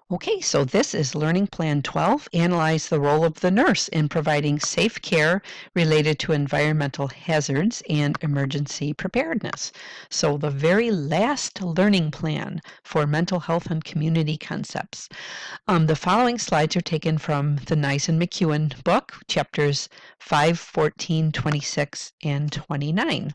Okay, so this is Learning Plan 12, Analyze the Role of the Nurse in Providing Safe Care Related to Environmental Hazards and Emergency Preparedness. So the very last learning plan for mental health and community concepts. The following slides are taken from the Nysen-McEwen book, chapters 5, 14, 26, and 29.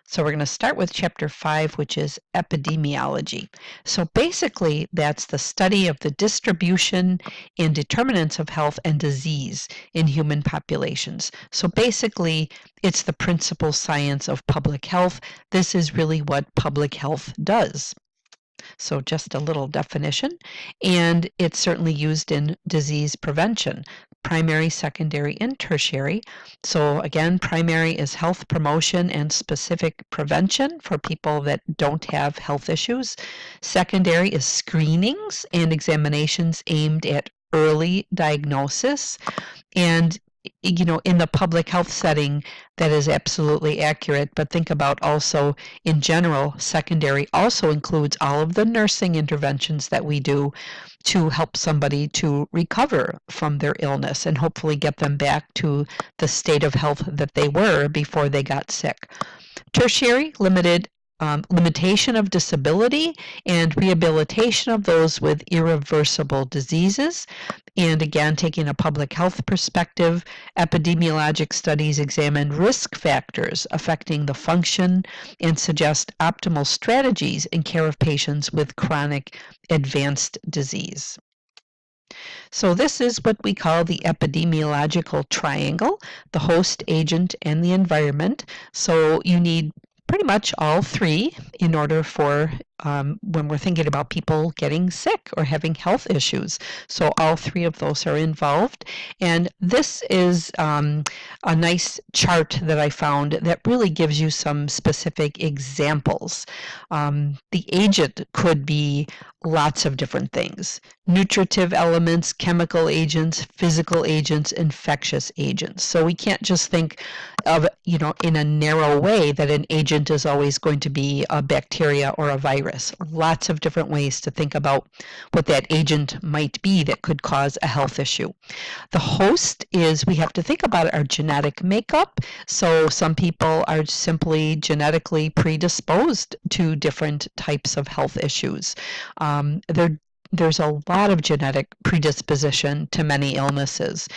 So we're going to start with chapter 5, which is epidemiology. So basically, that's the study of the distribution and determinants of health and disease in human populations. So basically, it's the principal science of public health. This is really what public health does. So just a little definition, and it's certainly used in disease prevention, primary, secondary, and tertiary. So again, primary is health promotion and specific prevention for people that don't have health issues. Secondary is screenings and examinations aimed at early diagnosis. And in the public health setting, that is absolutely accurate. But think about also, in general, secondary also includes all of the nursing interventions that we do to help somebody to recover from their illness and hopefully get them back to the state of health that they were before they got sick. Tertiary, limitation of disability and rehabilitation of those with irreversible diseases. And again, taking a public health perspective, epidemiologic studies examine risk factors affecting the function and suggest optimal strategies in care of patients with chronic advanced disease. So this is what we call the epidemiological triangle, the host, agent, and the environment. So you need pretty much all three in order for when we're thinking about people getting sick or having health issues. So all three of those are involved. And this is a nice chart that I found that really gives you some specific examples. The agent could be lots of different things: nutritive elements, chemical agents, physical agents, infectious agents. So we can't just think of, in a narrow way that an agent is always going to be a bacteria or a virus. Lots of different ways to think about what that agent might be that could cause a health issue. The host is, we have to think about our genetic makeup. So some people are simply genetically predisposed to different types of health issues. There's a lot of genetic predisposition to many illnesses.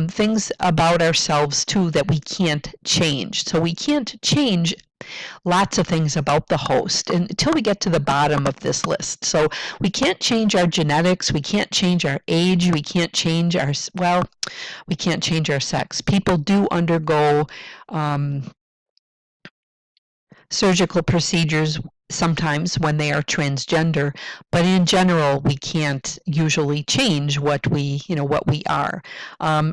Things about ourselves, too, that we can't change. So we can't change lots of things about the host until we get to the bottom of this list. So we can't change our genetics, we can't change our age, we can't change we can't change our sex. People do undergo surgical procedures sometimes when they are transgender, but in general, we can't usually change what we are.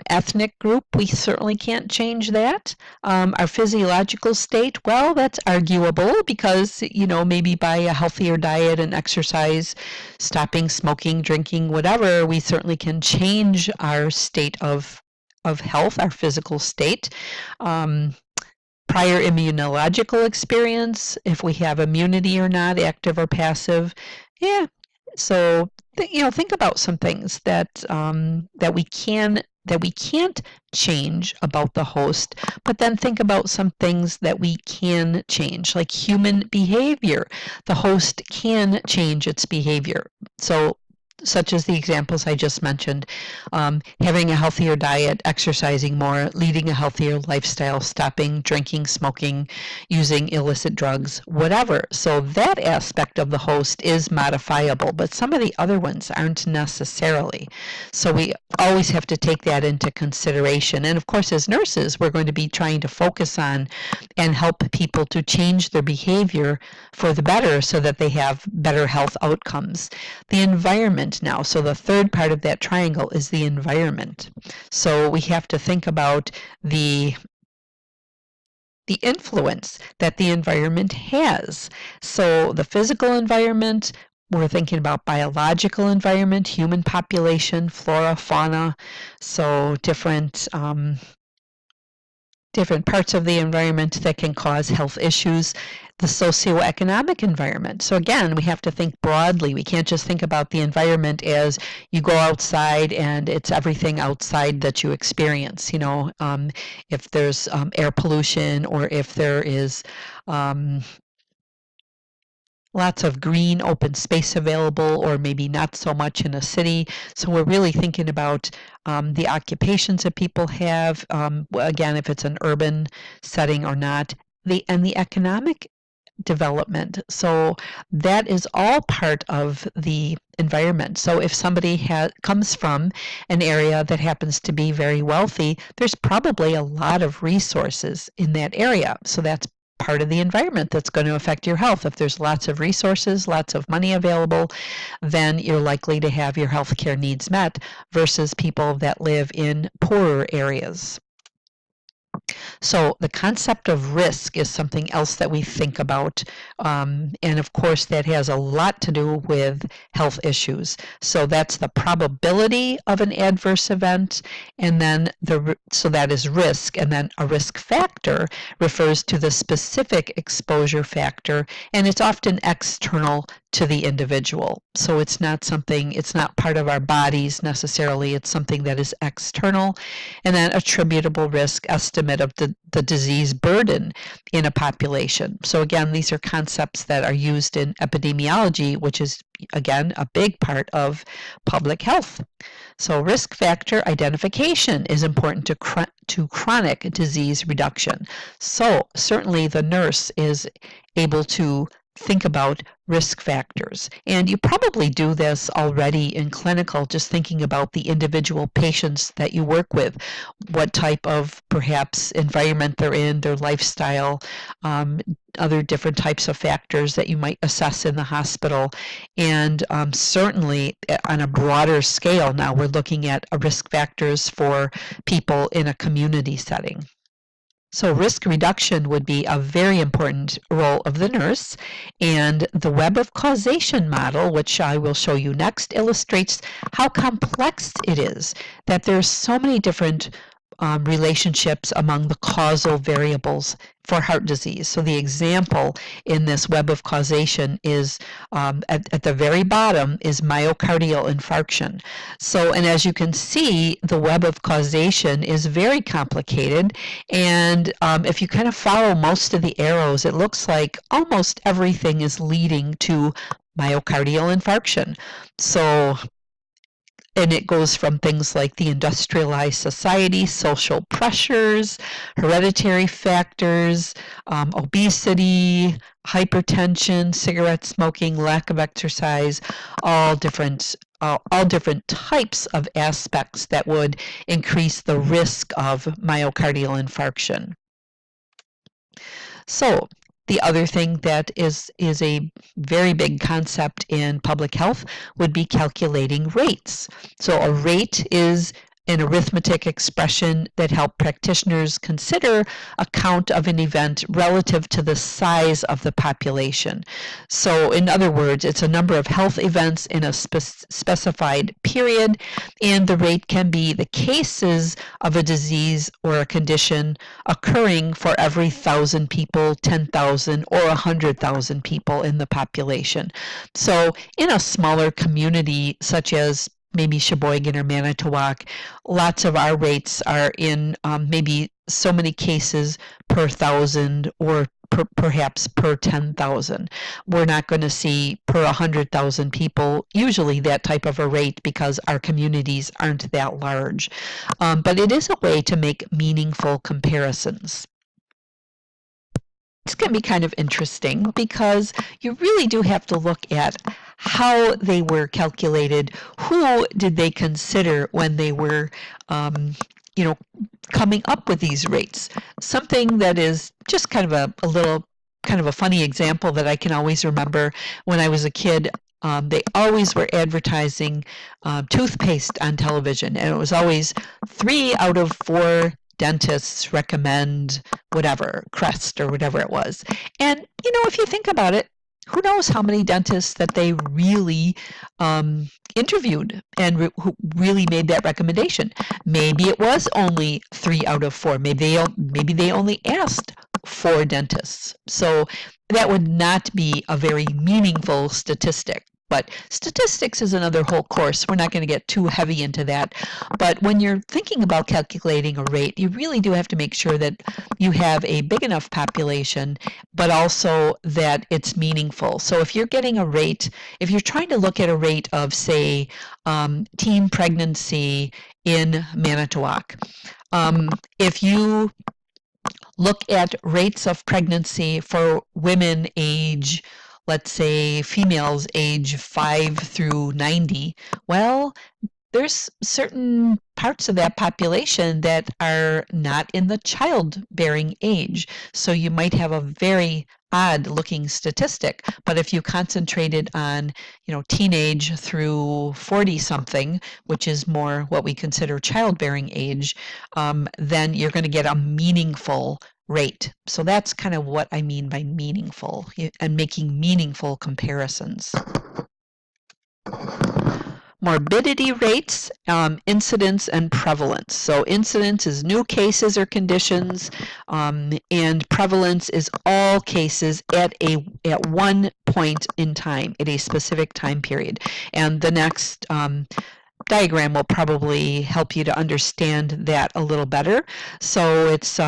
Ethnic group, we certainly can't change that. Our physiological state, well, that's arguable because, maybe by a healthier diet and exercise, stopping smoking, drinking, whatever, we certainly can change our state of health, our physical state. Prior immunological experience, if we have immunity or not, active or passive. Yeah, so think about some things that we can't change about the host, but then think about some things that we can change, like human behavior. The host can change its behavior. So such as the examples I just mentioned, having a healthier diet, exercising more, leading a healthier lifestyle, stopping drinking, smoking, using illicit drugs, whatever. So that aspect of the host is modifiable, but some of the other ones aren't necessarily. So we always have to take that into consideration. And of course, as nurses, we're going to be trying to focus on and help people to change their behavior for the better so that they have better health outcomes. The environment now. So the third part of that triangle is the environment. So we have to think about the influence that the environment has. So the physical environment, we're thinking about biological environment, human population, flora, fauna, so different different parts of the environment that can cause health issues. The socioeconomic environment. So again, we have to think broadly. We can't just think about the environment as you go outside and it's everything outside that you experience. If there's air pollution, or if there is lots of green open space available, or maybe not so much in a city. So we're really thinking about the occupations that people have, again, if it's an urban setting or not, and the economic development. So that is all part of the environment. So if somebody comes from an area that happens to be very wealthy, there's probably a lot of resources in that area. So that's part of the environment that's going to affect your health. If there's lots of resources, lots of money available, then you're likely to have your health care needs met versus people that live in poorer areas. So the concept of risk is something else that we think about. And of course, that has a lot to do with health issues. So that's the probability of an adverse event, and then so that is risk. And then a risk factor refers to the specific exposure factor, and it's often external to the individual. So it's not part of our bodies necessarily. It's something that is external. And then attributable risk, estimate of the disease burden in a population. So again, these are concepts that are used in epidemiology, which is again a big part of public health. So risk factor identification is important to chronic disease reduction. So certainly the nurse is able to think about risk factors. And you probably do this already in clinical, just thinking about the individual patients that you work with, what type of perhaps environment they're in, their lifestyle, other different types of factors that you might assess in the hospital. And certainly on a broader scale, now we're looking at risk factors for people in a community setting. So risk reduction would be a very important role of the nurse, and the web of causation model, which I will show you next, illustrates how complex it is, that there's so many different relationships among the causal variables for heart disease. So the example in this web of causation is at the very bottom is myocardial infarction. So, and as you can see, the web of causation is very complicated, and if you kind of follow most of the arrows, it looks like almost everything is leading to myocardial infarction. So, and it goes from things like the industrialized society, social pressures, hereditary factors, obesity, hypertension, cigarette smoking, lack of exercise, all different types of aspects that would increase the risk of myocardial infarction. So, the other thing that is a very big concept in public health would be calculating rates. So a rate is an arithmetic expression that help practitioners consider a count of an event relative to the size of the population. So in other words, it's a number of health events in a specified period, and the rate can be the cases of a disease or a condition occurring for every 1,000 people, 10,000, or 100,000 people in the population. So in a smaller community such as maybe Sheboygan or Manitowoc, lots of our rates are in maybe so many cases per 1,000 or perhaps per 10,000. We're not going to see per 100,000 people usually that type of a rate because our communities aren't that large. But it is a way to make meaningful comparisons. This can be kind of interesting because you really do have to look at how they were calculated. Who did they consider when they were, coming up with these rates? Something that is just kind of a little kind of a funny example that I can always remember when I was a kid. They always were advertising toothpaste on television, and it was always 3 out of 4 dentists recommend whatever, Crest or whatever it was. And, if you think about it, who knows how many dentists that they really, interviewed and who really made that recommendation. Maybe it was only 3 out of 4. Maybe they only asked 4 dentists. So that would not be a very meaningful statistic. But statistics is another whole course. We're not going to get too heavy into that. But when you're thinking about calculating a rate, you really do have to make sure that you have a big enough population, but also that it's meaningful. So if you're getting a rate, if you're trying to look at a rate of, say, teen pregnancy in Manitowoc, if you look at rates of pregnancy for women age, let's say females age 5 through 90, well, there's certain parts of that population that are not in the childbearing age. So you might have a very odd looking statistic, but if you concentrated on, teenage through 40 something, which is more what we consider childbearing age, then you're going to get a meaningful rate. So that's kind of what I mean by meaningful and making meaningful comparisons. Morbidity rates, incidence, and prevalence. So incidence is new cases or conditions, and prevalence is all cases at one point in time, at a specific time period. And the next diagram will probably help you to understand that a little better. So it's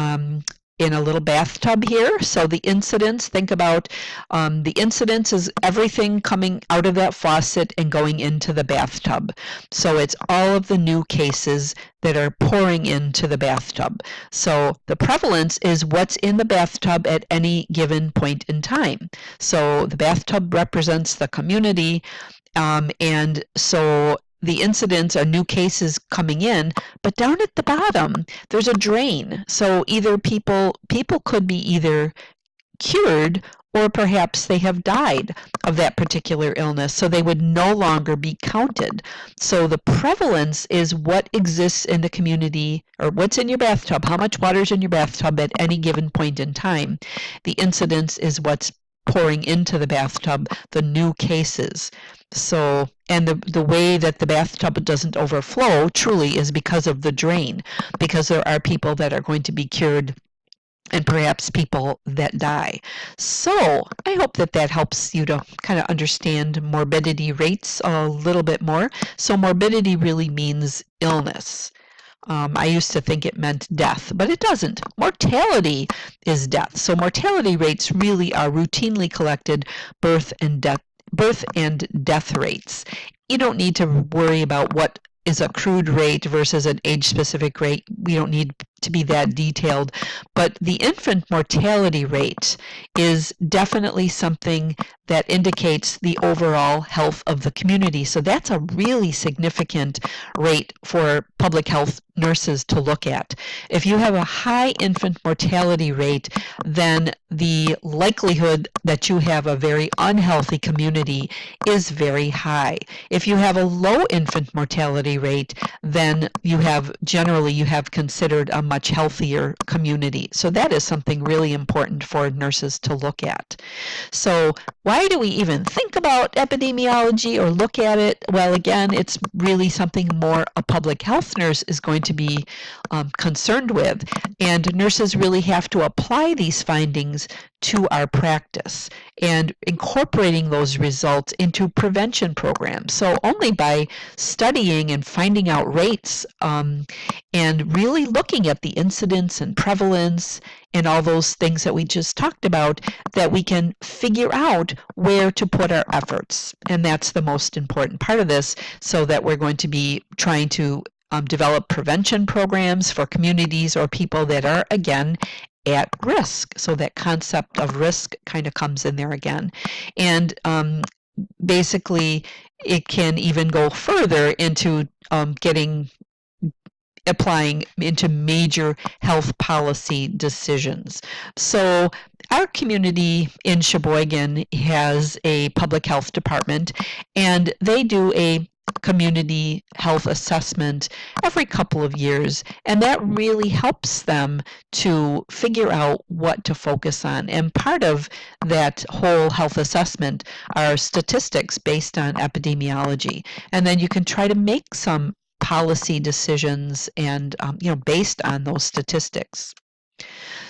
in a little bathtub here. So the incidence, think about the incidence is everything coming out of that faucet and going into the bathtub. So it's all of the new cases that are pouring into the bathtub. So the prevalence is what's in the bathtub at any given point in time. So the bathtub represents the community, and so the incidents are new cases coming in, but down at the bottom, there's a drain. So either people could be either cured or perhaps they have died of that particular illness, so they would no longer be counted. So the prevalence is what exists in the community, or what's in your bathtub, how much water's in your bathtub at any given point in time. The incidence is what's pouring into the bathtub, the new cases. So, and the way that the bathtub doesn't overflow truly is because of the drain, because there are people that are going to be cured and perhaps people that die. So I hope that helps you to kind of understand morbidity rates a little bit more. So morbidity really means illness. I used to think it meant death, but it doesn't. Mortality is death. So mortality rates really are routinely collected birth and death rates. You don't need to worry about what is a crude rate versus an age-specific rate. We don't need to be that detailed, but the infant mortality rate is definitely something that indicates the overall health of the community. So that's a really significant rate for public health nurses to look at. If you have a high infant mortality rate, then the likelihood that you have a very unhealthy community is very high. If you have a low infant mortality rate, then you have considered a much healthier community. So that is something really important for nurses to look at. So why do we even think about epidemiology or look at it? Well, again, it's really something more a public health nurse is going to be concerned with, and nurses really have to apply these findings to our practice and incorporating those results into prevention programs. So only by studying and finding out rates and really looking at the incidence and prevalence and all those things that we just talked about, that we can figure out where to put our efforts. And that's the most important part of this, so that we're going to be trying to develop prevention programs for communities or people that are, again, at risk. So that concept of risk kind of comes in there again. And basically, it can even go further into applying into major health policy decisions. So our community in Sheboygan has a public health department, and they do a community health assessment every couple of years, and that really helps them to figure out what to focus on. And part of that whole health assessment are statistics based on epidemiology, and then you can try to make some policy decisions and based on those statistics.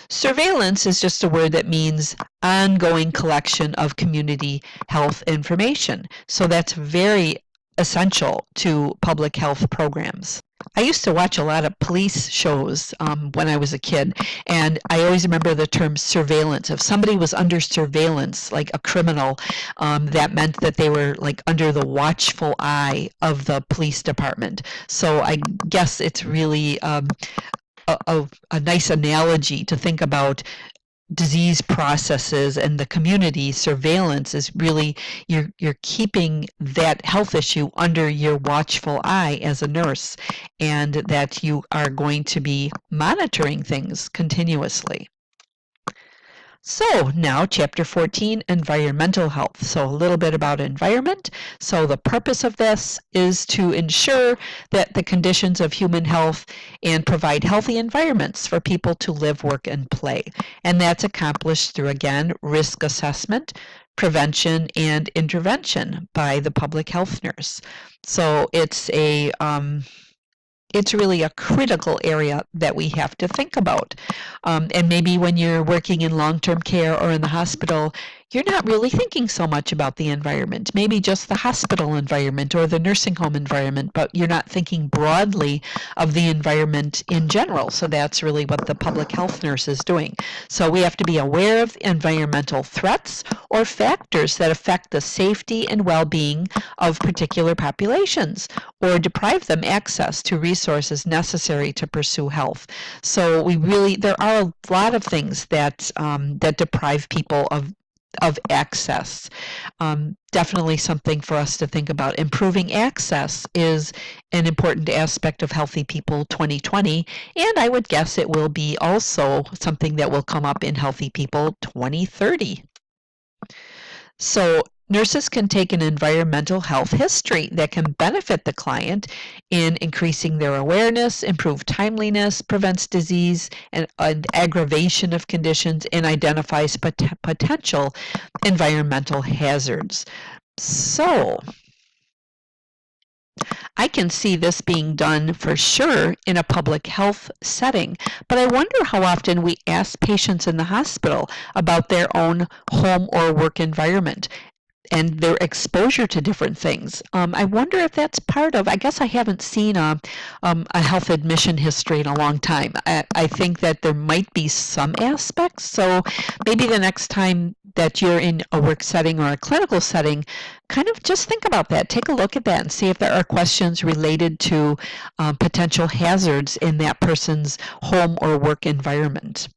Surveillance is just a word that means ongoing collection of community health information. So that's very essential to public health programs. I used to watch a lot of police shows when I was a kid, and I always remember the term surveillance. If somebody was under surveillance, like a criminal, that meant that they were like under the watchful eye of the police department. So I guess it's really a nice analogy to think about disease processes, and the community surveillance is really you're keeping that health issue under your watchful eye as a nurse, and that you are going to be monitoring things continuously. So now chapter 14, environmental health. So a little bit about environment. So the purpose of this is to ensure that the conditions of human health and provide healthy environments for people to live, work, and play. And that's accomplished through, again, risk assessment, prevention, and intervention by the public health nurse. So it's really a critical area that we have to think about. And maybe when you're working in long-term care or in the hospital, you're not really thinking so much about the environment, maybe just the hospital environment or the nursing home environment, but you're not thinking broadly of the environment in general. So that's really what the public health nurse is doing. So we have to be aware of environmental threats or factors that affect the safety and well-being of particular populations or deprive them access to resources necessary to pursue health. So there are a lot of things that deprive people of access. Definitely something for us to think about. Improving access is an important aspect of Healthy People 2020, and I would guess it will be also something that will come up in Healthy People 2030. So nurses can take an environmental health history that can benefit the client in increasing their awareness, improve timeliness, prevents disease and aggravation of conditions, and identifies potential environmental hazards. So I can see this being done for sure in a public health setting, but I wonder how often we ask patients in the hospital about their own home or work environment and their exposure to different things. I wonder if that's part of, I guess I haven't seen a health admission history in a long time. I think that there might be some aspects, so maybe the next time that you're in a work setting or a clinical setting, kind of just think about that. Take a look at that and see if there are questions related to potential hazards in that person's home or work environment.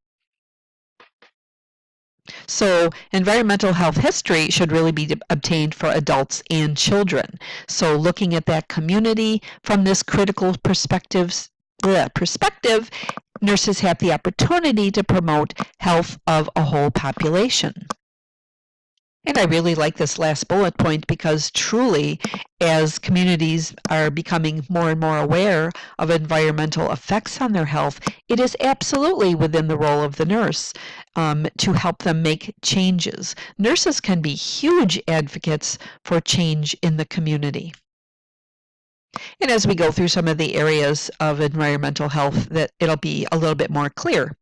So environmental health history should really be obtained for adults and children. So looking at that community from this critical perspective, nurses have the opportunity to promote health of a whole population. And I really like this last bullet point because truly, as communities are becoming more and more aware of environmental effects on their health, it is absolutely within the role of the nurse to help them make changes. Nurses can be huge advocates for change in the community. And as we go through some of the areas of environmental health, that it'll be a little bit more clear.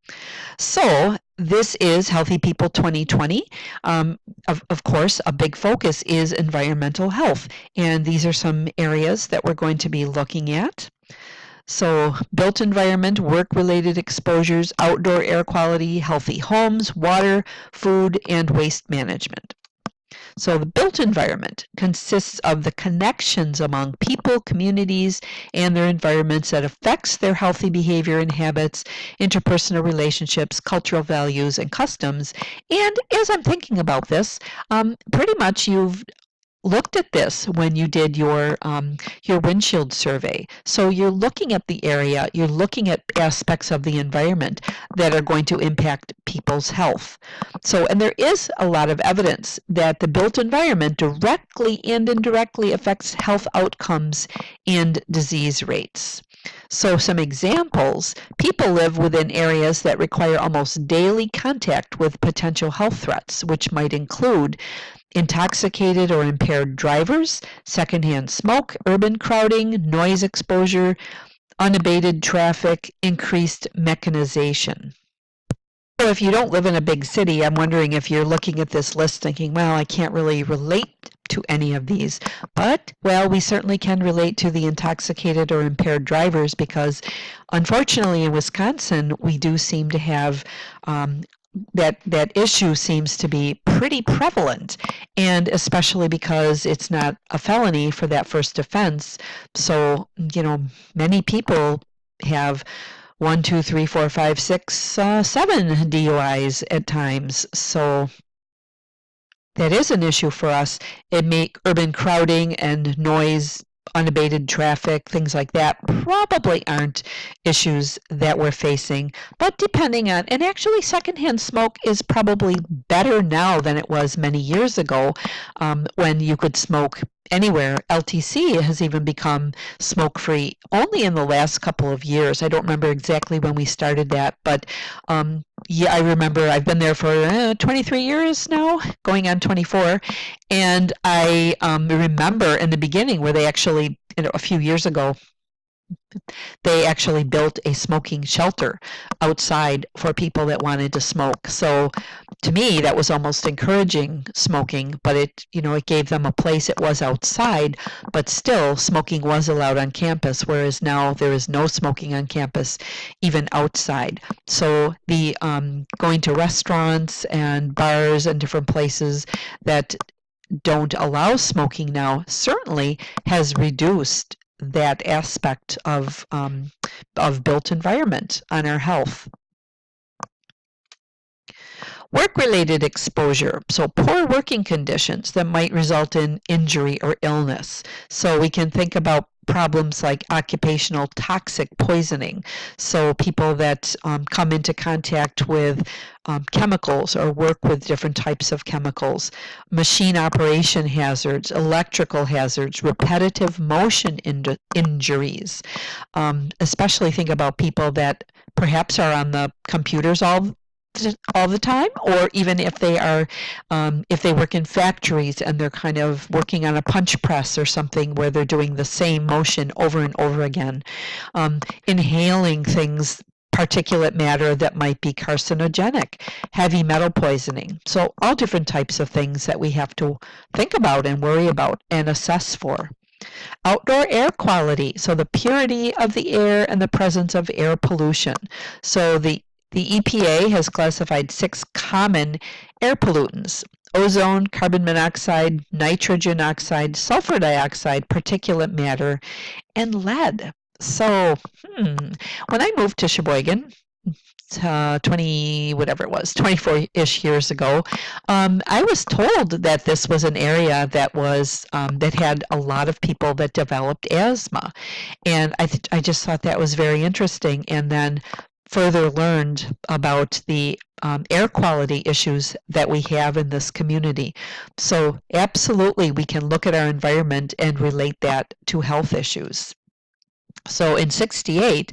So this is Healthy People 2020. Of course, a big focus is environmental health, and these are some areas that we're going to be looking at. So built environment, work-related exposures, outdoor air quality, healthy homes, water, food, and waste management. So the built environment consists of the connections among people, communities, and their environments that affects their healthy behavior and habits, interpersonal relationships, cultural values, and customs. And as I'm thinking about this, pretty much you've looked at this when you did your windshield survey. So you're looking at the area, you're looking at aspects of the environment that are going to impact people's health. So, and there is a lot of evidence that the built environment directly and indirectly affects health outcomes and disease rates. So some examples, people live within areas that require almost daily contact with potential health threats, which might include intoxicated or impaired drivers, secondhand smoke, urban crowding, noise exposure, unabated traffic, increased mechanization. So if you don't live in a big city, I'm wondering if you're looking at this list thinking, well, I can't really relate to any of these. But, well, we certainly can relate to the intoxicated or impaired drivers because, unfortunately, in Wisconsin, we do seem to have that issue seems to be pretty prevalent, and especially because it's not a felony for that first offense. So, many people have 1, 2, 3, 4, 5, 6, 7 DUIs at times. So that is an issue for us. It make urban crowding and noise, unabated traffic, things like that probably aren't issues that we're facing. But depending on, and actually secondhand smoke is probably better now than it was many years ago when you could smoke anywhere. LTC has even become smoke-free only in the last couple of years. I don't remember exactly when we started that, but yeah, I remember I've been there for 23 years now, going on 24, and I remember in the beginning where they actually, a few years ago, they actually built a smoking shelter outside for people that wanted to smoke. So to me, that was almost encouraging smoking, but it gave them a place. It was outside, but still smoking was allowed on campus, whereas now there is no smoking on campus, even outside. So the going to restaurants and bars and different places that don't allow smoking now certainly has reduced that aspect of built environment on our health. Work-related exposure, so poor working conditions that might result in injury or illness. So we can think about problems like occupational toxic poisoning. So people that come into contact with chemicals or work with different types of chemicals, machine operation hazards, electrical hazards, repetitive motion injuries. Especially think about people that perhaps are on the computers all the time, or even if they are if they work in factories and they're kind of working on a punch press or something where they're doing the same motion over and over again, inhaling things, particulate matter that might be carcinogenic, heavy metal poisoning. So all different types of things that we have to think about and worry about and assess for. Outdoor air quality, so the purity of the air and the presence of air pollution. So the EPA has classified 6 common air pollutants: ozone, carbon monoxide, nitrogen oxide, sulfur dioxide, particulate matter, and lead. So when I moved to Sheboygan, 24-ish years ago, I was told that this was an area that was that had a lot of people that developed asthma, and I just thought that was very interesting. And then further learned about the air quality issues that we have in this community. So absolutely, we can look at our environment and relate that to health issues. So in '68,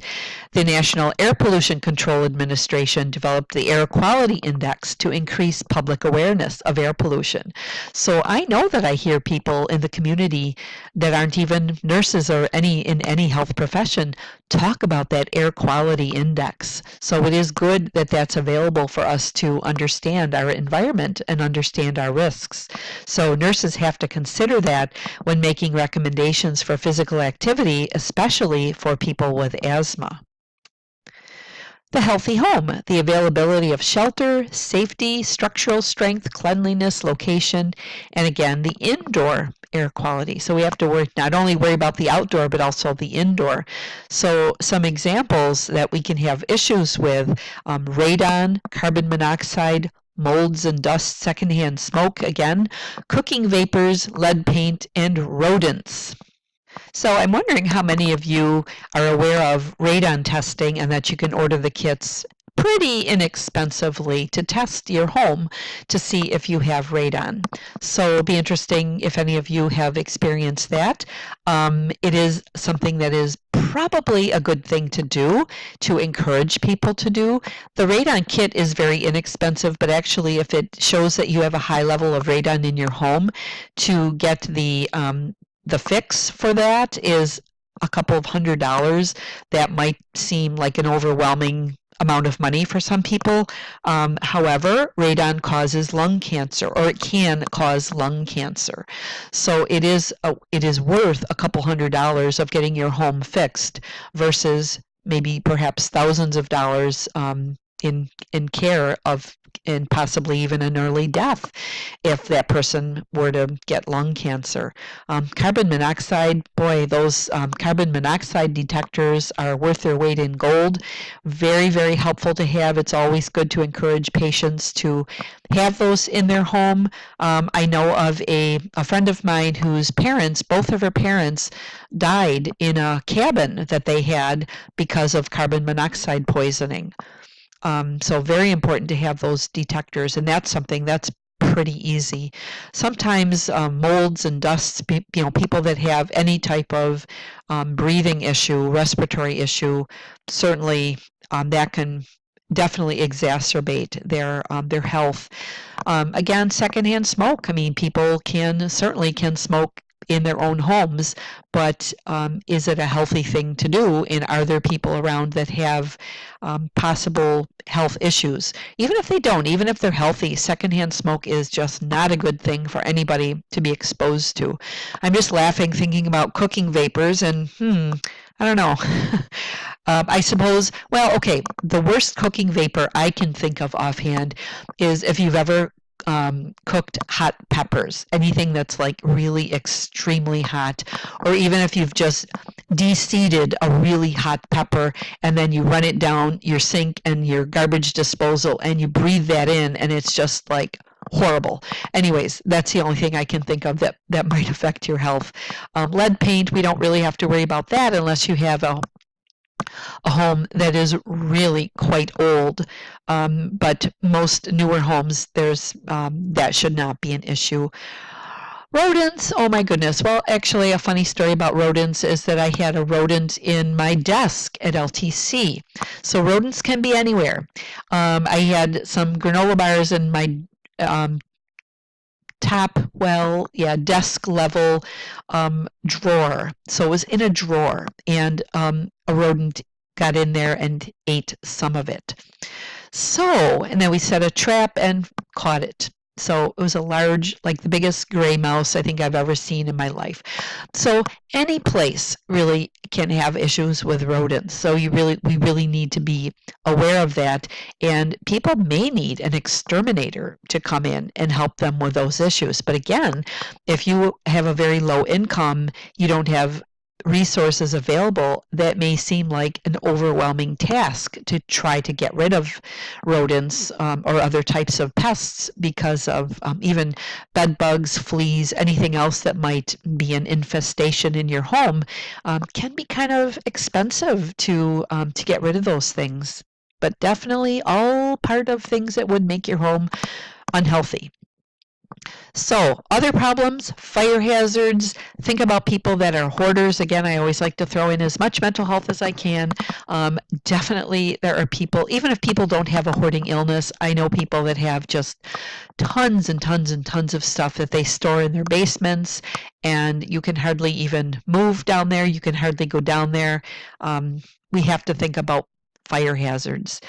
the National Air Pollution Control Administration developed the Air Quality Index to increase public awareness of air pollution. So I know that I hear people in the community that aren't even nurses or in any health profession talk about that air quality index. So it is good that that's available for us to understand our environment and understand our risks. So nurses have to consider that when making recommendations for physical activity, especially for people with asthma. The healthy home, the availability of shelter, safety, structural strength, cleanliness, location, and again, the indoor air quality. So we have to not only worry about the outdoor, but also the indoor. So some examples that we can have issues with: radon, carbon monoxide, molds and dust, secondhand smoke, again, cooking vapors, lead paint, and rodents. So I'm wondering how many of you are aware of radon testing and that you can order the kits pretty inexpensively to test your home to see if you have radon. So it'll be interesting if any of you have experienced that. It is something that is probably a good thing to do, to encourage people to do. The radon kit is very inexpensive, but actually if it shows that you have a high level of radon in your home, to get the fix for that is a couple of $100. That might seem like an overwhelming amount of money for some people. However, radon causes lung cancer, or it can cause lung cancer. So it is worth a couple $100 of getting your home fixed versus maybe perhaps thousands of dollars in care of, and possibly even an early death if that person were to get lung cancer. Carbon monoxide, boy, those carbon monoxide detectors are worth their weight in gold. Very, very helpful to have. It's always good to encourage patients to have those in their home. I know of a friend of mine whose parents, both of her parents, died in a cabin that they had because of carbon monoxide poisoning. So very important to have those detectors, and that's something that's pretty easy. Sometimes molds and dusts, people that have any type of breathing issue, respiratory issue, certainly that can definitely exacerbate their health. Again, secondhand smoke. I mean, people certainly can smoke in their own homes, but is it a healthy thing to do? And are there people around that have possible health issues? Even if they don't, even if they're healthy, secondhand smoke is just not a good thing for anybody to be exposed to. I'm just laughing thinking about cooking vapors, and I don't know. I suppose, well, okay, the worst cooking vapor I can think of offhand is if you've ever cooked hot peppers, anything that's like really extremely hot, or even if you've just de-seeded a really hot pepper and then you run it down your sink and your garbage disposal and you breathe that in, and it's just like horrible. Anyways, that's the only thing I can think of that might affect your health. Lead paint, we don't really have to worry about that unless you have a home that is really quite old, but most newer homes, that should not be an issue. Rodents, oh my goodness. Well, actually, a funny story about rodents is that I had a rodent in my desk at LTC. So rodents can be anywhere. I had some granola bars in my desk level drawer. So it was in a drawer, and a rodent got in there and ate some of it. So, and then we set a trap and caught it. So it was a large, like the biggest gray mouse I think I've ever seen in my life. So any place really can have issues with rodents. So we really need to be aware of that. And people may need an exterminator to come in and help them with those issues. But again, if you have a very low income, you don't have resources available, that may seem like an overwhelming task to try to get rid of rodents or other types of pests because of even bed bugs, fleas, anything else that might be an infestation in your home can be kind of expensive to get rid of those things. But definitely all part of things that would make your home unhealthy. So, other problems, fire hazards. Think about people that are hoarders. Again, I always like to throw in as much mental health as I can. Definitely, there are people, even if people don't have a hoarding illness, I know people that have just tons and tons and tons of stuff that they store in their basements, and you can hardly even move down there. You can hardly go down there. We have to think about fire hazards.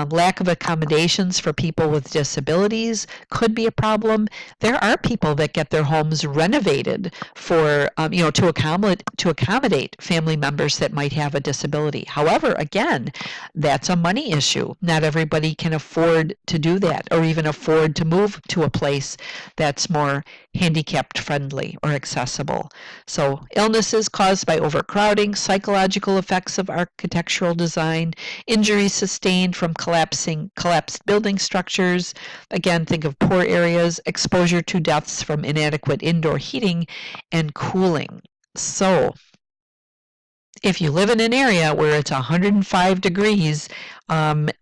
Lack of accommodations for people with disabilities could be a problem. There are people that get their homes renovated for, to accommodate family members that might have a disability. However, again, that's a money issue. Not everybody can afford to do that, or even afford to move to a place that's more handicapped friendly or accessible. So illnesses caused by overcrowding, psychological effects of architectural design, injuries sustained from from collapsed building structures. Again, think of poor areas, exposure to deaths from inadequate indoor heating and cooling. So, if you live in an area where it's 105 degrees, and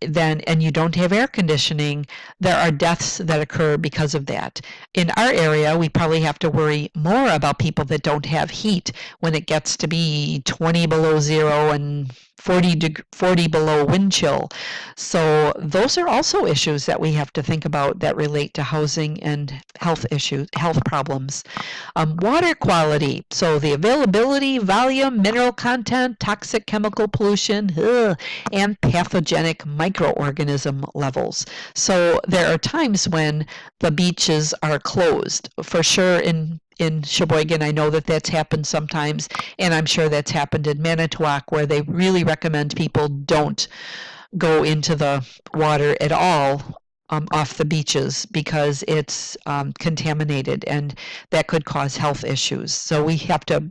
you don't have air conditioning, there are deaths that occur because of that. In our area, we probably have to worry more about people that don't have heat when it gets to be 20 below zero and 40 below wind chill. So those are also issues that we have to think about that relate to housing and health issues, health problems. Water quality, so the availability, volume, mineral content, toxic chemical pollution, and pathogenic microorganism levels. So there are times when the beaches are closed. For sure in Sheboygan, I know that that's happened sometimes, and I'm sure that's happened in Manitowoc, where they really recommend people don't go into the water at all off the beaches because it's contaminated, and that could cause health issues. So we have to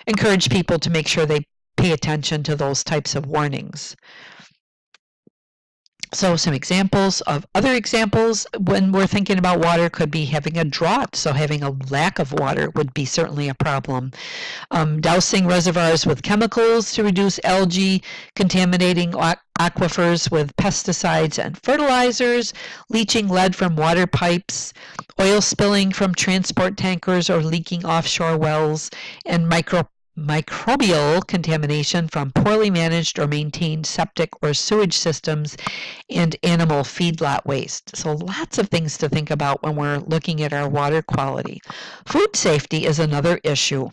encourage people to make sure they pay attention to those types of warnings. So some examples of other examples when we're thinking about water could be having a drought. So having a lack of water would be certainly a problem. Dousing reservoirs with chemicals to reduce algae, contaminating aquifers with pesticides and fertilizers, leaching lead from water pipes, oil spilling from transport tankers or leaking offshore wells, and microbial contamination from poorly managed or maintained septic or sewage systems, and animal feedlot waste. So lots of things to think about when we're looking at our water quality. Food safety is another issue.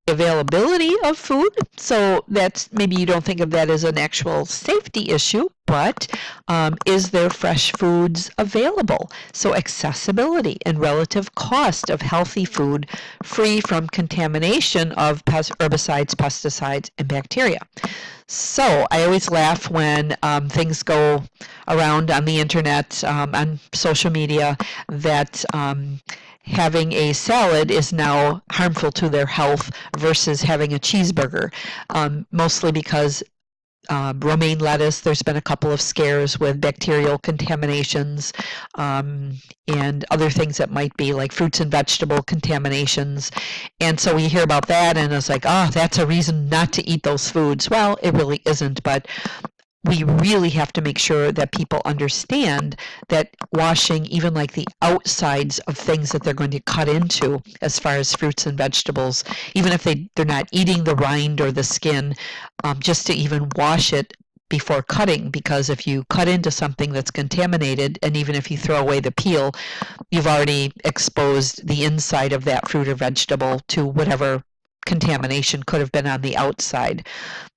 Availability of food, so that's maybe you don't think of that as an actual safety issue, but is there fresh foods available? So accessibility and relative cost of healthy food free from contamination of herbicides, pesticides, and bacteria. So I always laugh when things go around on the internet, on social media, that having a salad is now harmful to their health versus having a cheeseburger, mostly because romaine lettuce, there's been a couple of scares with bacterial contaminations, and other things that might be like fruits and vegetable contaminations. And so we hear about that and it's like, oh, that's a reason not to eat those foods. Well, it really isn't, but we really have to make sure that people understand that washing even like the outsides of things that they're going to cut into as far as fruits and vegetables, even if they're not eating the rind or the skin, just to even wash it before cutting, because if you cut into something that's contaminated, and even if you throw away the peel, you've already exposed the inside of that fruit or vegetable to whatever contamination could have been on the outside.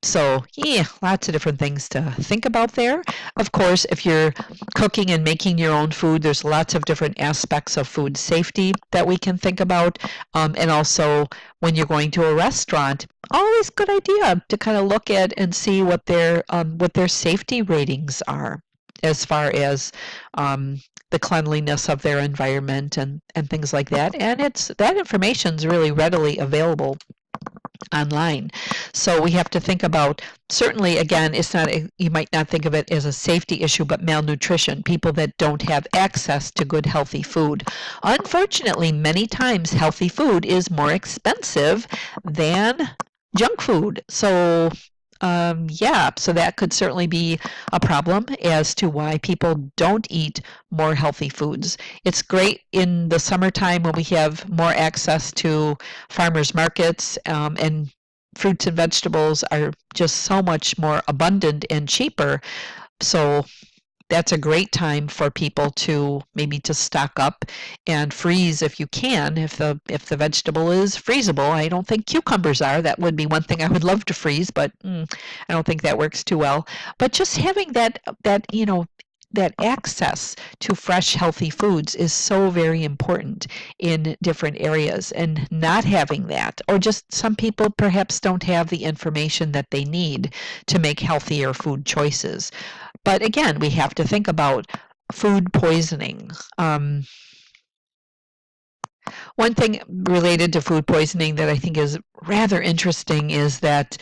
So yeah, lots of different things to think about there. Of course, if you're cooking and making your own food, there's lots of different aspects of food safety that we can think about. And also when you're going to a restaurant, always good idea to kind of look at and see what their safety ratings are as far as the cleanliness of their environment and things like that. And that information is really readily available online. So we have to think about, certainly, again, you might not think of it as a safety issue, but malnutrition, people that don't have access to good healthy food. Unfortunately, many times healthy food is more expensive than junk food. So so that could certainly be a problem as to why people don't eat more healthy foods. It's great in the summertime when we have more access to farmers markets, and fruits and vegetables are just so much more abundant and cheaper. So that's a great time for people to maybe to stock up and freeze if you can, if the vegetable is freezable. I don't think cucumbers are. That would be one thing I would love to freeze, but I don't think that works too well. But just having that access to fresh, healthy foods is so very important in different areas, and not having that, or just some people perhaps don't have the information that they need to make healthier food choices. But again, we have to think about food poisoning. One thing related to food poisoning that I think is rather interesting is that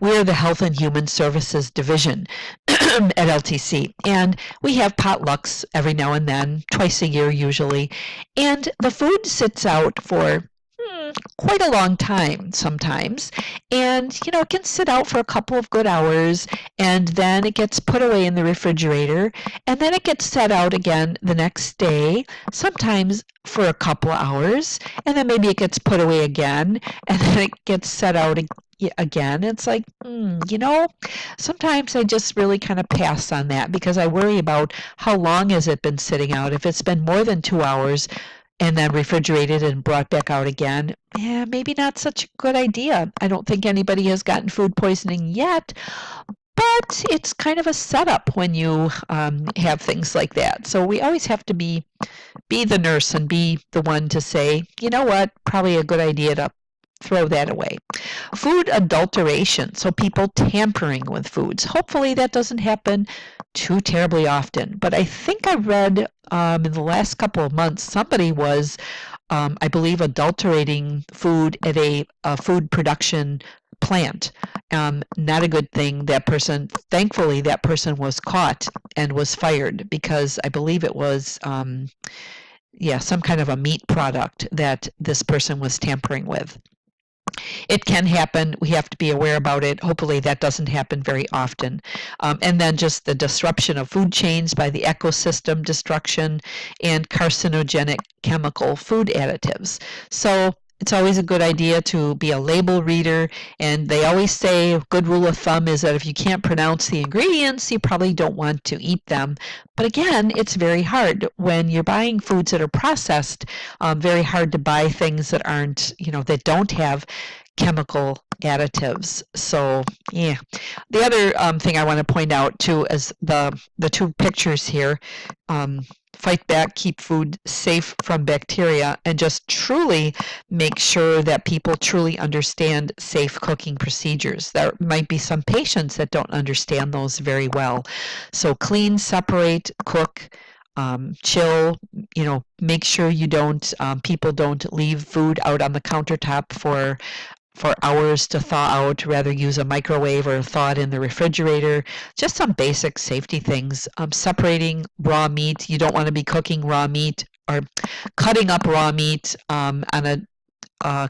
we're the Health and Human Services Division at LTC, and we have potlucks every now and then, twice a year usually, and the food sits out for quite a long time sometimes, and it can sit out for a couple of good hours, and then it gets put away in the refrigerator, and then it gets set out again the next day, sometimes for a couple hours, and then maybe it gets put away again, and then it gets set out again. It's like, sometimes I just really kind of pass on that because I worry about how long has it been sitting out. If it's been more than 2 hours and then refrigerated and brought back out again, maybe not such a good idea. I don't think anybody has gotten food poisoning yet, but it's kind of a setup when you have things like that. So we always have to be the nurse and be the one to say, you know what, probably a good idea to throw that away. Food adulteration, so people tampering with foods. Hopefully that doesn't happen too terribly often. But I think I read in the last couple of months, somebody was, I believe, adulterating food at a food production plant. Not a good thing. Thankfully, that person was caught and was fired because I believe it was, some kind of a meat product that this person was tampering with. It can happen. We have to be aware about it. Hopefully that doesn't happen very often. And then just the disruption of food chains by the ecosystem destruction and carcinogenic chemical food additives. So it's always a good idea to be a label reader, and they always say a good rule of thumb is that if you can't pronounce the ingredients, you probably don't want to eat them. But again, it's very hard when you're buying foods that are processed, very hard to buy things that aren't, that don't have chemical additives. So yeah. The other thing I want to point out too is the two pictures here. Fight back, keep food safe from bacteria, and just truly make sure that people truly understand safe cooking procedures. There might be some patients that don't understand those very well. So clean, separate, cook, chill, make sure you don't, people don't leave food out on the countertop for hours to thaw out, rather use a microwave or thaw it in the refrigerator. Just some basic safety things. Separating raw meat. You don't want to be cooking raw meat or cutting up raw meat on a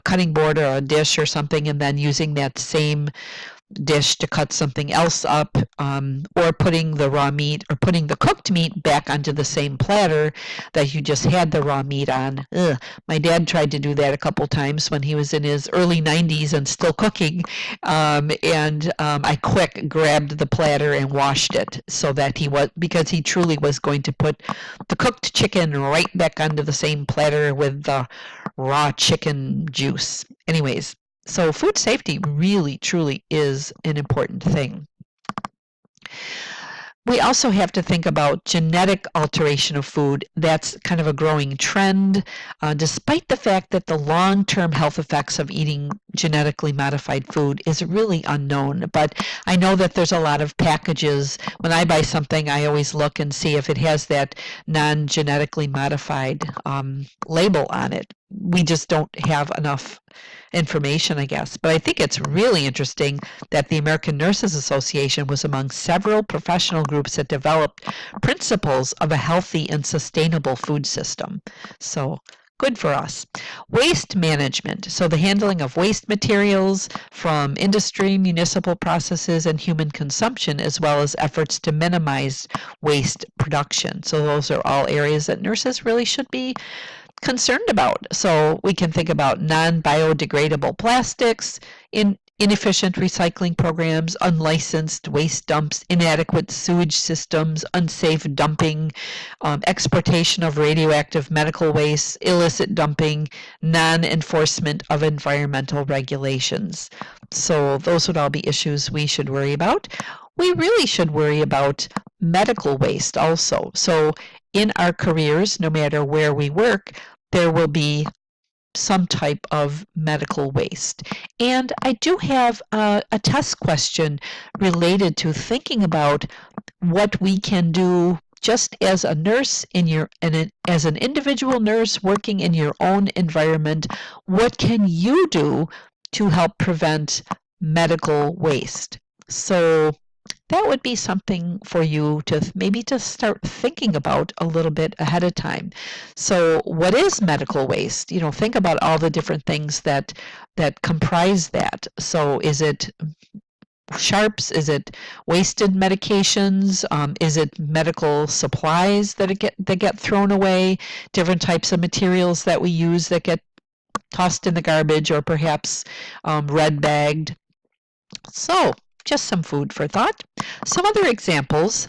cutting board or a dish or something, and then using that same dish to cut something else up, or putting the raw meat or putting the cooked meat back onto the same platter that you just had the raw meat on. Ugh. My dad tried to do that a couple times when he was in his early 90s and still cooking, and I quick grabbed the platter and washed it so that because he truly was going to put the cooked chicken right back onto the same platter with the raw chicken juice. Anyways, so food safety really, truly is an important thing. We also have to think about genetic alteration of food. That's kind of a growing trend, despite the fact that the long-term health effects of eating genetically modified food is really unknown. But I know that there's a lot of packages. When I buy something, I always look and see if it has that non-genetically modified label on it. We just don't have enough information, I guess. But I think it's really interesting that the American Nurses Association was among several professional groups that developed principles of a healthy and sustainable food system. So good for us. Waste management. So the handling of waste materials from industry, municipal processes, and human consumption, as well as efforts to minimize waste production. So those are all areas that nurses really should be concerned about. So we can think about non-biodegradable plastics, inefficient recycling programs, unlicensed waste dumps, inadequate sewage systems, unsafe dumping, exportation of radioactive medical waste, illicit dumping, non-enforcement of environmental regulations. So those would all be issues we should worry about. We really should worry about medical waste also. So in our careers, no matter where we work, there will be some type of medical waste. And I do have a test question related to thinking about what we can do just as a nurse as an individual nurse working in your own environment, what can you do to help prevent medical waste? So that would be something for you to maybe to start thinking about a little bit ahead of time. So what is medical waste? Think about all the different things that comprise that. So is it sharps? Is it wasted medications? Is it medical supplies that get thrown away? Different types of materials that we use that get tossed in the garbage or perhaps red bagged. So just some food for thought. Some other examples: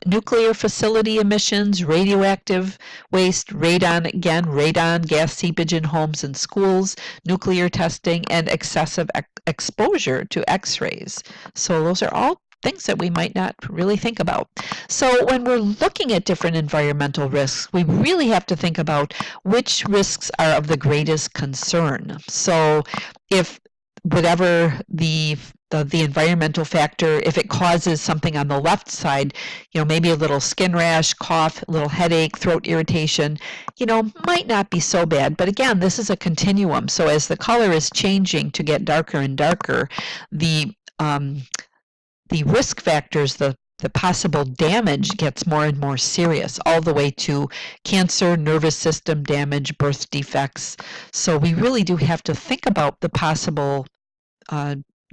nuclear facility emissions, radioactive waste, radon, gas seepage in homes and schools, nuclear testing, and excessive exposure to X-rays. So those are all things that we might not really think about. So when we're looking at different environmental risks, we really have to think about which risks are of the greatest concern. So if whatever the environmental factor, if it causes something on the left side, maybe a little skin rash, cough, a little headache, throat irritation, might not be so bad. But again, this is a continuum. So as the color is changing to get darker and darker, the risk factors, the possible damage gets more and more serious, all the way to cancer, nervous system damage, birth defects. So we really do have to think about the possible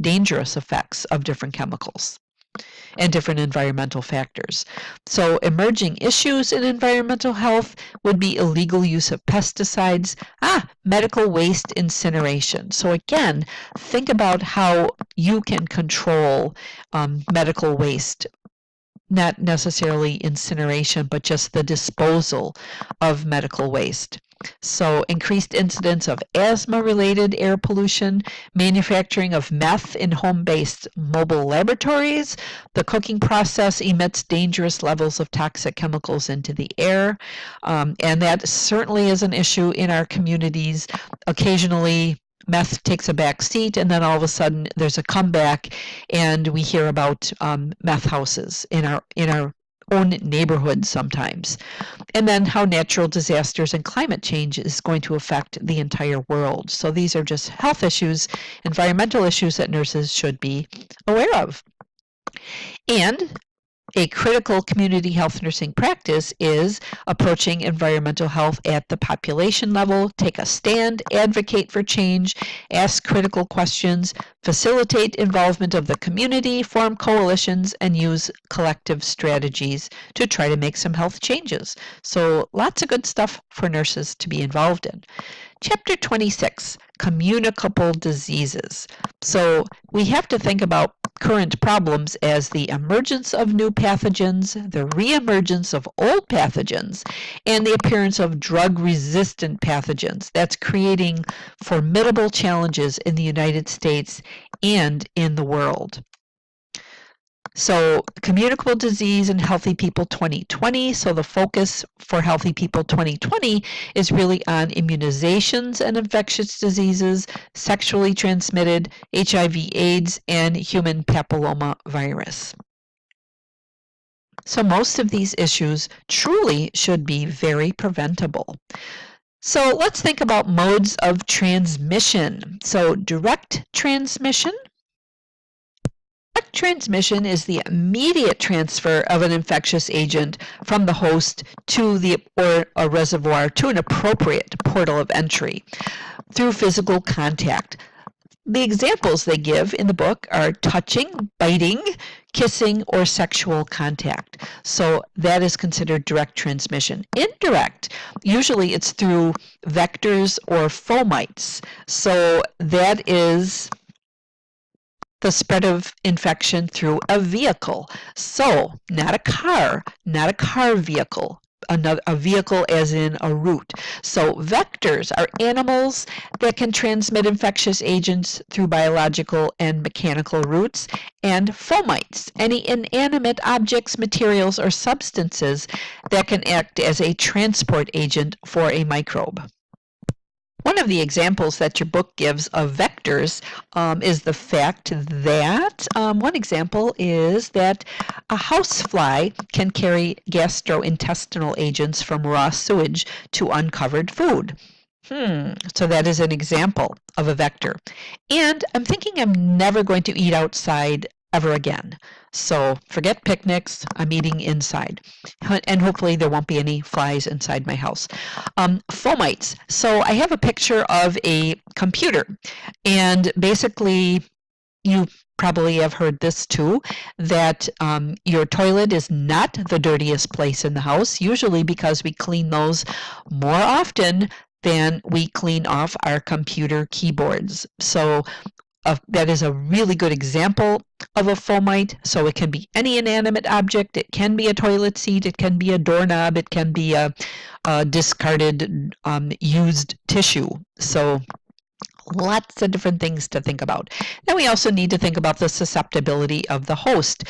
dangerous effects of different chemicals and different environmental factors. So emerging issues in environmental health would be illegal use of pesticides, medical waste incineration. So again, think about how you can control medical waste, not necessarily incineration, but just the disposal of medical waste. So increased incidence of asthma-related air pollution, manufacturing of meth in home-based mobile laboratories. The cooking process emits dangerous levels of toxic chemicals into the air, and that certainly is an issue in our communities. Occasionally, meth takes a back seat, and then all of a sudden there's a comeback, and we hear about meth houses in our own neighborhoods sometimes. And then how natural disasters and climate change is going to affect the entire world. So these are just health issues, environmental issues that nurses should be aware of. And a critical community health nursing practice is approaching environmental health at the population level, take a stand, advocate for change, ask critical questions, facilitate involvement of the community, form coalitions, and use collective strategies to try to make some health changes. So lots of good stuff for nurses to be involved in. Chapter 26, communicable diseases. So we have to think about current problems as the emergence of new pathogens, the reemergence of old pathogens, and the appearance of drug-resistant pathogens. That's creating formidable challenges in the United States and in the world. So communicable disease in Healthy People 2020. So the focus for Healthy People 2020 is really on immunizations and infectious diseases, sexually transmitted, HIV/AIDS, and human papillomavirus. So most of these issues truly should be very preventable. So let's think about modes of transmission. So direct transmission. Direct transmission is the immediate transfer of an infectious agent from the host to a reservoir to an appropriate portal of entry through physical contact. The examples they give in the book are touching, biting, kissing, or sexual contact. So that is considered direct transmission. Indirect, usually it's through vectors or fomites. So that is the spread of infection through a vehicle. So not a car vehicle, a vehicle as in a route. So vectors are animals that can transmit infectious agents through biological and mechanical routes, and fomites, any inanimate objects, materials, or substances that can act as a transport agent for a microbe. One of the examples that your book gives of vectors is the fact that one example is that a housefly can carry gastrointestinal agents from raw sewage to uncovered food. So that is an example of a vector. And I'm thinking I'm never going to eat outside ever again. So forget picnics, I'm eating inside. And hopefully there won't be any flies inside my house. Fomites. So I have a picture of a computer. And basically, you probably have heard this too, that your toilet is not the dirtiest place in the house, usually because we clean those more often than we clean off our computer keyboards. So that is a really good example of a fomite. So it can be any inanimate object. It can be a toilet seat. It can be a doorknob. It can be a discarded used tissue. So lots of different things to think about. Then we also need to think about the susceptibility of the host.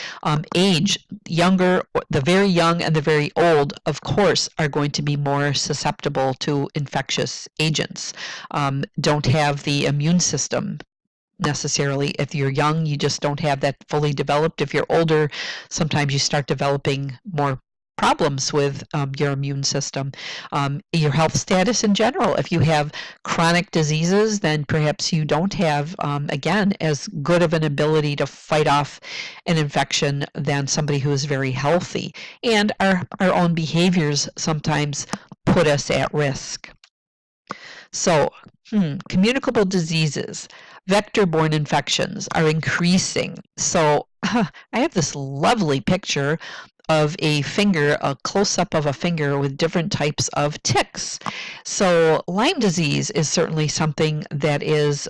Age, younger, the very young and the very old, of course, are going to be more susceptible to infectious agents. Don't have the immune system necessarily. If you're young, you just don't have that fully developed. If you're older, sometimes you start developing more problems with your immune system. Your health status in general. If you have chronic diseases, then perhaps you don't have, again, as good of an ability to fight off an infection than somebody who is very healthy. And our own behaviors sometimes put us at risk. So, communicable diseases, vector-borne infections are increasing. So I have this lovely picture of a finger, a close-up of a finger with different types of ticks. So Lyme disease is certainly something that is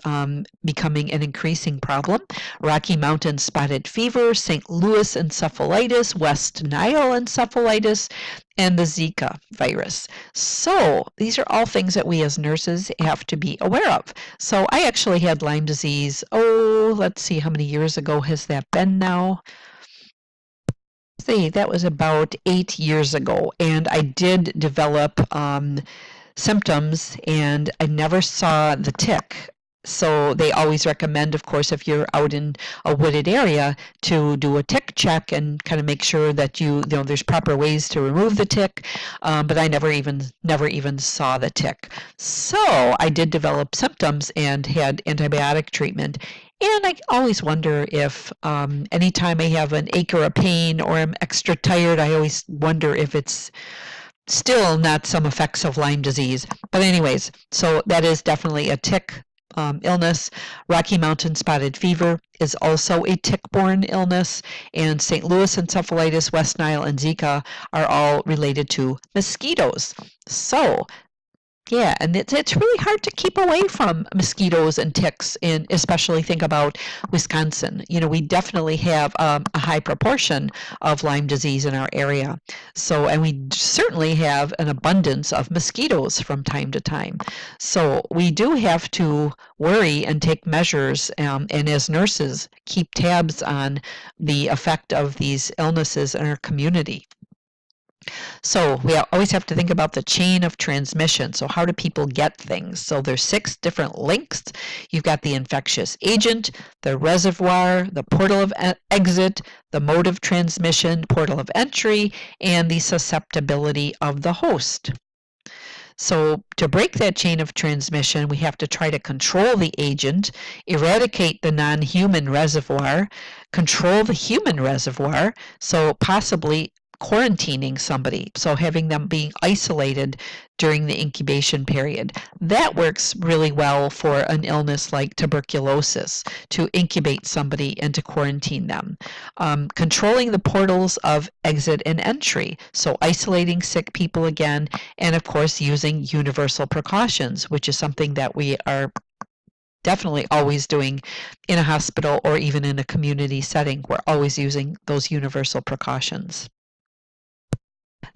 becoming an increasing problem. Rocky Mountain spotted fever, St. Louis encephalitis, West Nile encephalitis, and the Zika virus. So these are all things that we as nurses have to be aware of. So I actually had Lyme disease, let's see, how many years ago has that been now? That was about 8 years ago, and I did develop symptoms, and I never saw the tick. So they always recommend, of course, if you're out in a wooded area, to do a tick check and kind of make sure that you know there's proper ways to remove the tick. But I never even saw the tick. So I did develop symptoms and had antibiotic treatment. And I always wonder if anytime I have an ache or a pain or I'm extra tired, I always wonder if it's still not some effects of Lyme disease. But anyways, so that is definitely a tick illness. Rocky Mountain spotted fever is also a tick-borne illness, and St. Louis encephalitis, West Nile, and Zika are all related to mosquitoes. So yeah, and it's really hard to keep away from mosquitoes and ticks, and especially think about Wisconsin. You know, we definitely have a high proportion of Lyme disease in our area. So, and we certainly have an abundance of mosquitoes from time to time. So we do have to worry and take measures, and as nurses, keep tabs on the effect of these illnesses in our community. So we always have to think about the chain of transmission. So how do people get things? So there's 6 different links. You've got the infectious agent, the reservoir, the portal of exit, the mode of transmission, portal of entry, and the susceptibility of the host. So to break that chain of transmission, we have to try to control the agent, eradicate the non-human reservoir, control the human reservoir, so possibly quarantining somebody, so having them being isolated during the incubation period. That works really well for an illness like tuberculosis, to incubate somebody and to quarantine them. Controlling the portals of exit and entry, so isolating sick people again, and of course using universal precautions, which is something that we are definitely always doing in a hospital or even in a community setting. We're always using those universal precautions.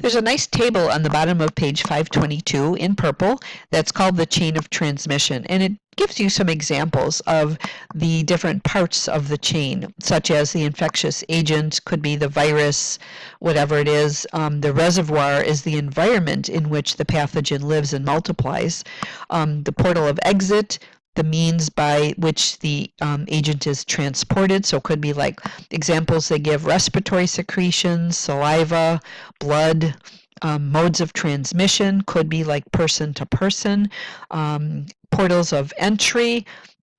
There's a nice table on the bottom of page 522 in purple that's called the chain of transmission, and it gives you some examples of the different parts of the chain, such as the infectious agent, could be the virus, whatever it is. The reservoir is the environment in which the pathogen lives and multiplies. The portal of exit, the means by which the agent is transported. So it could be like examples they give: respiratory secretions, saliva, blood. Modes of transmission could be like person to person. Portals of entry,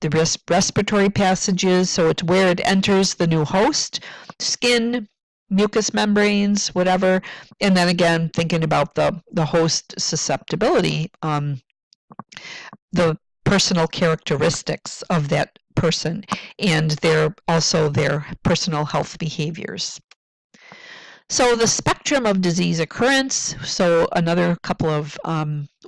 the respiratory passages, so it's where it enters the new host, skin, mucous membranes, whatever. And then again, thinking about the host susceptibility, the personal characteristics of that person and their personal health behaviors. So the spectrum of disease occurrence, so another couple of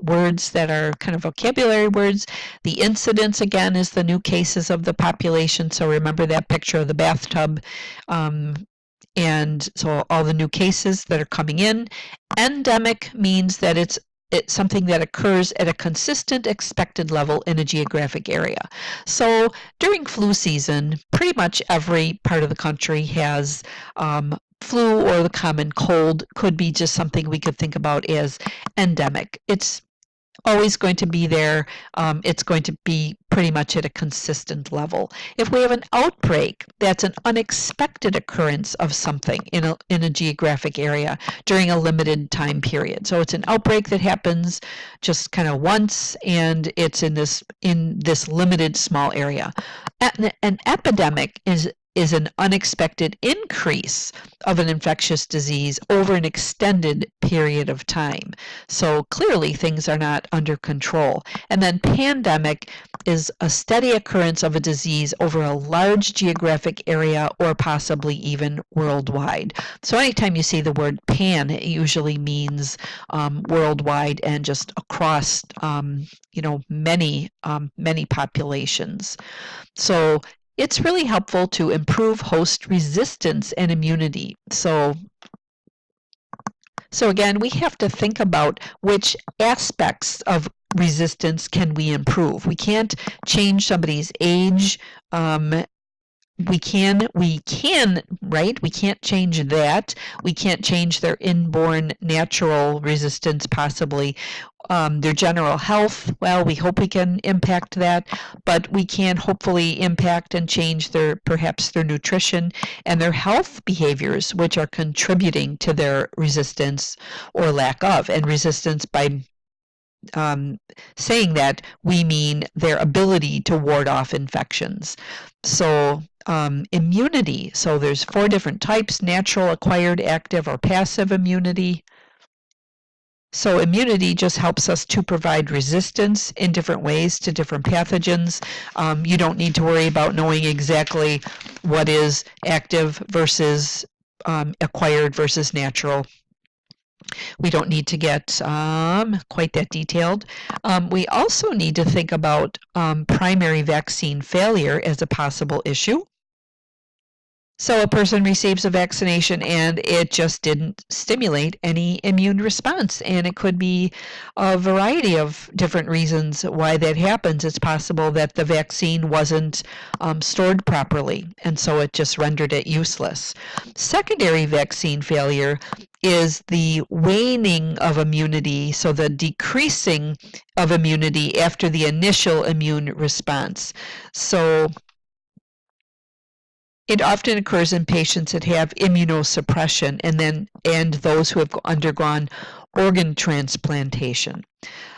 words that are kind of vocabulary words. The incidence, again, is the new cases of the population. So remember that picture of the bathtub. And so all the new cases that are coming in. Endemic means that it's something that occurs at a consistent expected level in a geographic area. So during flu season, pretty much every part of the country has flu or the common cold. Could be just something we could think about as endemic. It's always going to be there. It's going to be pretty much at a consistent level. If we have an outbreak, that's an unexpected occurrence of something in a geographic area during a limited time period. So it's an outbreak that happens just kind of once, and it's in this limited small area. An epidemic is an unexpected increase of an infectious disease over an extended period of time. So clearly things are not under control. And then pandemic is a steady occurrence of a disease over a large geographic area or possibly even worldwide. So anytime you see the word pan, it usually means worldwide and just across many populations. So it's really helpful to improve host resistance and immunity. So again, we have to think about which aspects of resistance can we improve. We can't change somebody's age. We can, right? We can't change that. We can't change their inborn natural resistance, possibly. Their general health, well, we hope we can impact that, but we can hopefully impact and change perhaps their nutrition and their health behaviors, which are contributing to their resistance or lack of. And resistance, by saying that, we mean their ability to ward off infections. So immunity, so there's 4 different types: natural, acquired, active, or passive immunity. So immunity just helps us to provide resistance in different ways to different pathogens. You don't need to worry about knowing exactly what is active versus acquired versus natural. We don't need to get quite that detailed. We also need to think about primary vaccine failure as a possible issue. So a person receives a vaccination and it just didn't stimulate any immune response. And it could be a variety of different reasons why that happens. It's possible that the vaccine wasn't stored properly, and so it just rendered it useless. Secondary vaccine failure is the waning of immunity, so the decreasing of immunity after the initial immune response. So it often occurs in patients that have immunosuppression and those who have undergone organ transplantation.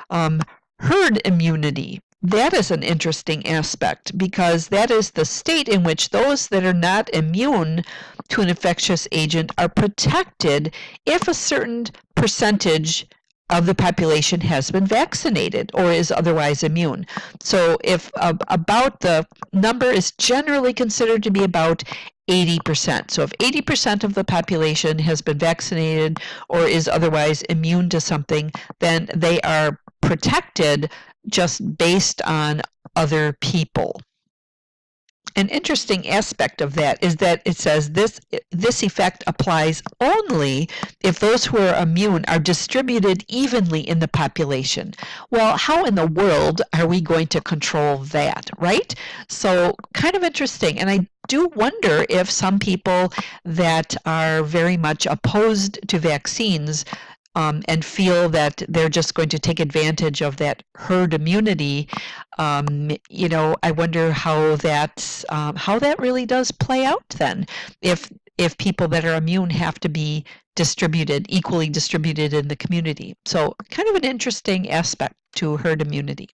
Herd immunity, that is an interesting aspect, because that is the state in which those that are not immune to an infectious agent are protected if a certain percentage of the population has been vaccinated or is otherwise immune. So if about the number is generally considered to be about 80%. So if 80% of the population has been vaccinated or is otherwise immune to something, then they are protected just based on other people. an interesting aspect of that is that it says this effect applies only if those who are immune are distributed evenly in the population. Well, how in the world are we going to control that, right? So kind of interesting. And I do wonder if some people that are very much opposed to vaccines and feel that they're just going to take advantage of that herd immunity, I wonder how that really does play out then. If people that are immune have to be equally distributed in the community. So kind of an interesting aspect to herd immunity.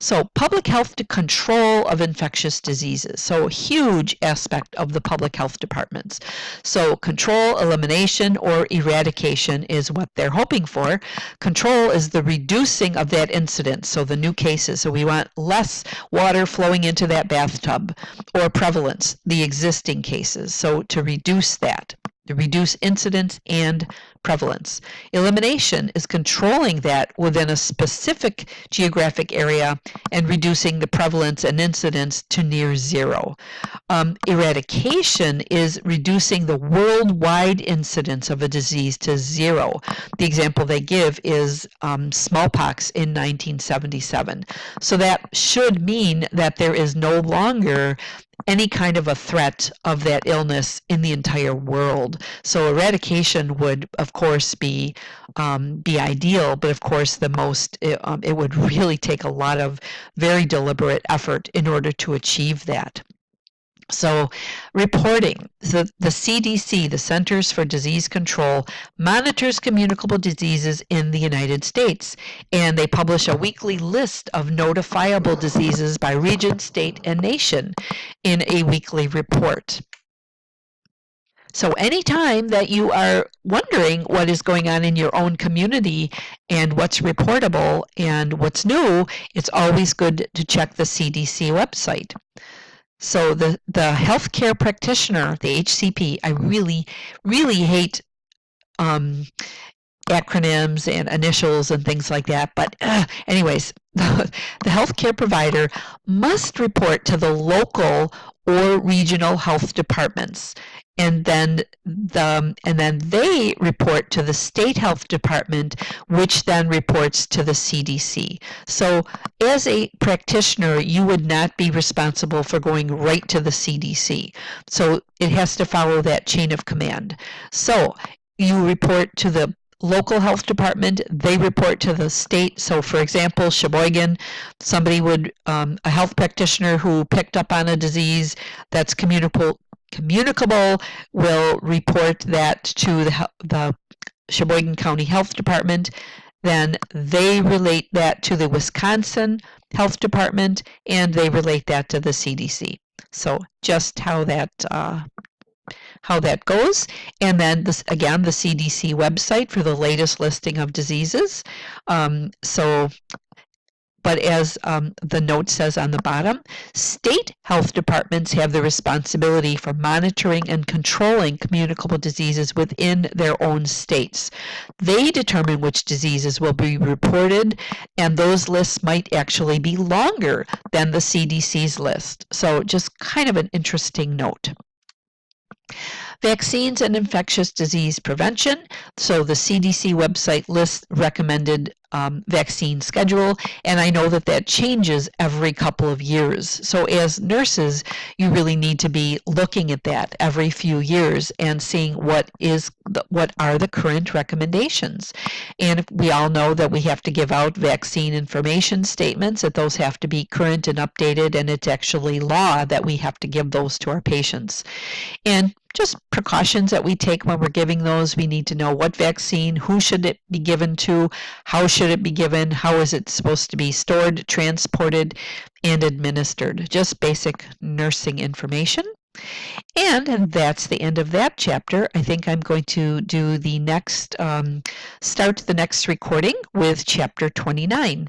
So public health to control of infectious diseases. So a huge aspect of the public health departments. So control, elimination, or eradication is what they're hoping for. Control is the reducing of that incidence, so the new cases. So we want less water flowing into that bathtub, or prevalence, the existing cases. So to reduce that. To reduce incidence and prevalence. Elimination is controlling that within a specific geographic area and reducing the prevalence and incidence to near zero. Eradication is reducing the worldwide incidence of a disease to zero. The example they give is smallpox in 1977. So that should mean that there is no longer any kind of a threat of that illness in the entire world. So eradication would, of course, be ideal, but of course it would really take a lot of very deliberate effort in order to achieve that. So reporting, the CDC, the Centers for Disease Control, monitors communicable diseases in the United States, and they publish a weekly list of notifiable diseases by region, state, and nation in a weekly report. So anytime that you are wondering what is going on in your own community and what's reportable and what's new, it's always good to check the CDC website. So the healthcare practitioner, the HCP, I really, really hate acronyms and initials and things like that. But anyways, the healthcare provider must report to the local or regional health departments. And then they report to the state health department, which then reports to the CDC. So as a practitioner, you would not be responsible for going right to the CDC. So it has to follow that chain of command. So you report to the local health department, they report to the state. So for example, Sheboygan, somebody would, a health practitioner who picked up on a disease that's communicable will report that to the Sheboygan County Health Department. Then they relate that to the Wisconsin Health Department, and they relate that to the CDC. So just how that goes. And then again, the CDC website for the latest listing of diseases. But as the note says on the bottom, state health departments have the responsibility for monitoring and controlling communicable diseases within their own states. They determine which diseases will be reported, and those lists might actually be longer than the CDC's list. So just kind of an interesting note. Vaccines and infectious disease prevention. So the CDC website lists recommended vaccine schedule, and I know that changes every couple of years. So as nurses, you really need to be looking at that every few years and seeing what are the current recommendations. And we all know that we have to give out vaccine information statements, that those have to be current and updated, and it's actually law that we have to give those to our patients. And just precautions that we take when we're giving those. We need to know what vaccine, who should it be given to, how should it be given, how is it supposed to be stored, transported, and administered. Just basic nursing information. And that's the end of that chapter. I think I'm going to do the next, start the next recording with chapter 29.